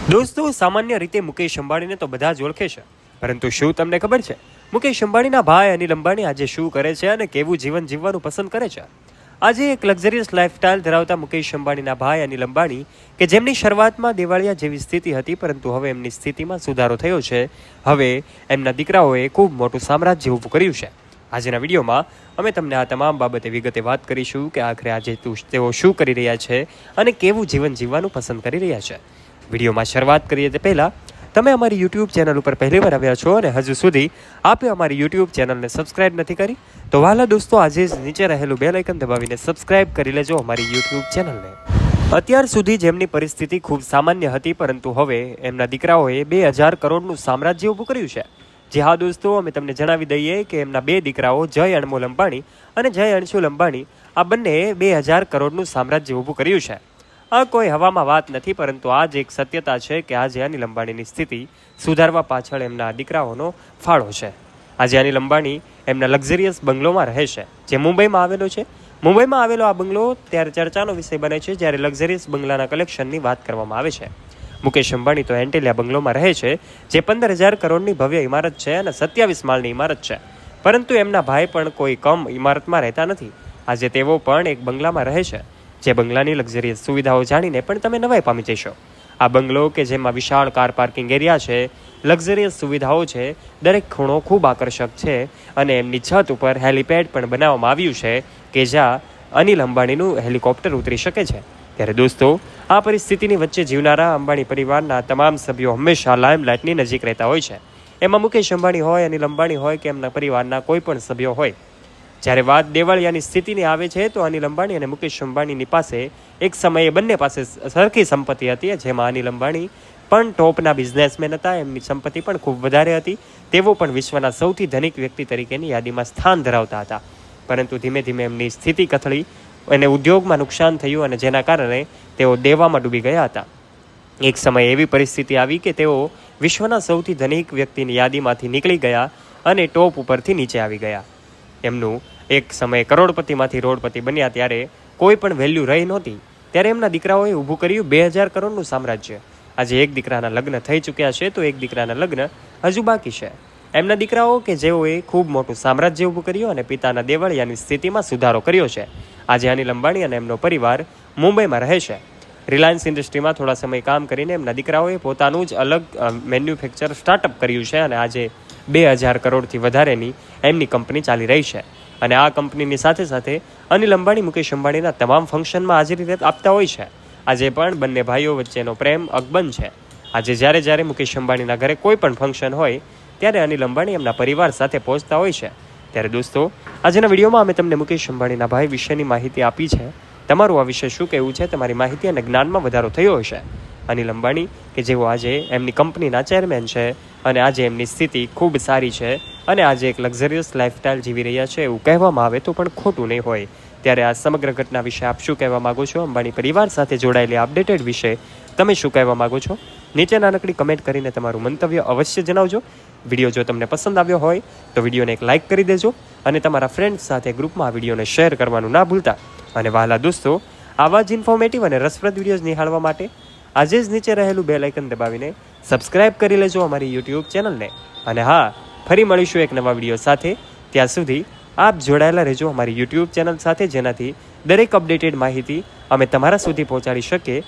દોસ્તો, સામાન્ય રીતે મુકેશ અંબાણીને તો બધા જ ઓળખે છે, પરંતુ શું તમને ખબર છે મુકેશ અંબાણીના ભાઈ અનિલ અંબાણી આજે શું કરે છે અને કેવું જીવન જીવવાનું પસંદ કરે છે? આજે એક લક્ઝરિયસ લાઇફસ્ટાઇલ ધરાવતા મુકેશ અંબાણીના ભાઈ અનિલ અંબાણી, કે જેમની શરૂઆતમાં દેવાળિયા જેવી સ્થિતિ હતી, પરંતુ હવે એમની સ્થિતિમાં સુધારો થયો છે. હવે એમના દીકરાઓએ ખૂબ મોટું સામ્રાજ્ય ઊભું કર્યું છે. આજના વિડીયોમાં અમે તમને આ તમામ બાબતે વિગતે વાત કરીશું કે આખરે આજે તેઓ શું કરી રહ્યા છે અને કેવું જીવન જીવવાનું પસંદ કરી રહ્યા છે. વિડીયોમાં શરૂઆત કરીએ તે પહેલાં તમે અમારી યુટ્યુબ ચેનલ ઉપર પહેલીવાર આવ્યા છો અને હજુ સુધી આપે અમારી યુટ્યુબ ચેનલને સબસ્ક્રાઇબ નથી કરી, તો વહાલા દોસ્તો આજે જ નીચે રહેલું બેલ આઇકન દબાવીને સબસ્ક્રાઇબ કરી લેજો અમારી યુટ્યુબ ચેનલને. અત્યાર સુધી જેમની પરિસ્થિતિ ખૂબ સામાન્ય હતી, પરંતુ હવે એમના દીકરાઓએ 2000 કરોડનું સામ્રાજ્ય ઊભું કર્યું છે. જી હા દોસ્તો, અમે તમને જણાવી દઈએ કે એમના બે દીકરાઓ જય અણમોલ અંબાણી અને જય અંશુલ અંબાણી, આ બંનેએ 2000 કરોડનું સામ્રાજ્ય ઊભું કર્યું છે. આ કોઈ હવામાં વાત નથી, પરંતુ આ જ એક સત્યતા છે કે આજે અનિલ અંબાણીની સ્થિતિ સુધારવા પાછળ એમના દીકરાઓનો ફાળો છે. આજે અનિલ અંબાણી એમના લક્ઝરિયસ બંગલોમાં રહે છે, જે મુંબઈમાં આવેલો છે. મુંબઈમાં આવેલો આ બંગલો ત્યારે ચર્ચાનો વિષય બને છે જ્યારે લક્ઝરિયસ બંગલાના કલેક્શનની વાત કરવામાં આવે છે. મુકેશ અંબાણી તો એન્ટેલિયા બંગલોમાં રહે છે, જે 15,000 કરોડની ભવ્ય ઇમારત છે અને 27 માળની ઇમારત છે. પરંતુ એમના ભાઈ પણ કોઈ કમ ઇમારતમાં રહેતા નથી. આજે તેઓ પણ એક બંગલામાં રહે છે, જે બંગલાની લક્ઝરિયસ સુવિધાઓ જાણીને પણ તમે નવાઈ પામી જશો. આ બંગલો કે જેમાં વિશાળ કાર પાર્કિંગ એરિયા છે, લક્ઝરિયસ સુવિધાઓ છે, દરેક ખૂણો ખૂબ આકર્ષક છે અને એમની છત ઉપર હેલિપેડ પણ બનાવવામાં આવ્યું છે કે જ્યાં અનિલ અંબાણીનું હેલિકોપ્ટર ઉતરી શકે છે. ત્યારે દોસ્તો, આ પરિસ્થિતિની વચ્ચે જીવનારા અંબાણી પરિવારના તમામ સભ્યો હંમેશા લાઇમલાઇટની નજીક રહેતા હોય છે. એમાં મુકેશ અંબાણી હોય, અનિલ અંબાણી હોય કે એમના પરિવારના કોઈ પણ સભ્યો હોય. જ્યારે વાત દેવાળિયાની સ્થિતિની આવે છે તો અનિલ અંબાણી અને મુકેશ અંબાણીની પાસે એક સમયે બંને પાસે સરખી સંપત્તિ હતી, જેમાં અનિલ અંબાણી પણ ટોપના બિઝનેસમેન હતા, એમની સંપત્તિ પણ ખૂબ વધારે હતી. તેઓ પણ વિશ્વના સૌથી ધનિક વ્યક્તિ તરીકેની યાદીમાં સ્થાન ધરાવતા હતા. પરંતુ ધીમે ધીમે એમની સ્થિતિ કથળી અને ઉદ્યોગમાં નુકસાન થયું અને જેના કારણે તેઓ દેવામાં ડૂબી ગયા હતા. એક સમયે એવી પરિસ્થિતિ આવી કે તેઓ વિશ્વના સૌથી ધનિક વ્યક્તિની યાદીમાંથી નીકળી ગયા અને ટોપ ઉપરથી નીચે આવી ગયા. એમનું એક સમયે કરોડપતિમાંથી રોડપતિ બન્યા ત્યારે કોઈ પણ વેલ્યુ રહી નહોતી. ત્યારે એમના દીકરાઓએ ઊભું કર્યું 2000 કરોડનું સામ્રાજ્ય. આજે એક દીકરાના લગ્ન થઈ ચૂક્યા છે તો એક દીકરાના લગ્ન હજુ બાકી છે. એમના દીકરાઓ કે જેઓએ ખૂબ મોટું સામ્રાજ્ય ઊભું કર્યું અને પિતાના દેવાળિયાની સ્થિતિમાં સુધારો કર્યો છે. આજે અનિલ અંબાણી અને એમનો પરિવાર મુંબઈમાં રહે છે. રિલાયન્સ ઇન્ડસ્ટ્રીમાં થોડા સમય કામ કરીને એમના દીકરાઓએ પોતાનું જ અલગ મેન્યુફેક્ચર સ્ટાર્ટઅપ કર્યું છે અને આજે 2000 કરોડથી વધારેની એમની કંપની ચાલી રહી છે. અને આ કંપનીની સાથે સાથે અનિલ અંબાણી મુકેશ અંબાણીના તમામ ફંક્શનમાં હાજરી આપતા હોય છે. આજે પણ બંને ભાઈઓ વચ્ચેનો પ્રેમ અકબંધ છે. આજે જ્યારે જ્યારે મુકેશ અંબાણીના ઘરે કોઈ પણ ફંક્શન હોય ત્યારે અનિલ અંબાણી એમના પરિવાર સાથે પહોંચતા હોય છે. ત્યારે દોસ્તો, આજના વિડીયોમાં અમે તમને મુકેશ અંબાણીના ભાઈ વિશેની માહિતી આપી છે. તમારું આ વિશે શું કહેવું છે? તમારી માહિતી અને જ્ઞાનમાં વધારો થયો હશે. અનિલ અંબાણી કે જેઓ આજે એમની કંપનીના ચેરમેન છે અને આજે એમની સ્થિતિ ખૂબ સારી છે અને આજે એક લક્ઝરિયસ લાઇફસ્ટાઇલ જીવી રહ્યા છે એવું કહેવામાં આવે તો પણ ખોટું નહીં હોય. ત્યારે આ સમગ્ર ઘટના વિશે આપ શું કહેવા માગો છો? અંબાણી પરિવાર સાથે જોડાયેલી અપડેટેડ વિશે તમે શું કહેવા માગો છો? નીચે નાનકડી કમેન્ટ કરીને તમારું મંતવ્ય અવશ્ય જણાવજો. વિડીયો જો તમને પસંદ આવ્યો હોય તો વિડીયોને એક લાઇક કરી દેજો અને તમારા ફ્રેન્ડ્સ સાથે ગ્રુપમાં આ વિડીયોને શેર કરવાનું ના ભૂલતા. અને વહાલા દોસ્તો, આવા જ ઇન્ફોર્મેટિવ અને રસપ્રદ વિડીયોઝ નિહાળવા માટે આજે જ નીચે રહેલું બેલ આઇકન દબાવીને સબસ્ક્રાઇબ કરી લેજો અમારી યુટ્યુબ ચેનલને. અને હા, ફરી મળીશું એક નવા વિડીયો સાથે. ત્યાં સુધી આપ જોડાયેલા રહેજો અમારી યુટ્યુબ ચેનલ સાથે, જેનાથી દરેક અપડેટેડ માહિતી અમે તમારા સુધી પહોંચાડી શકીએ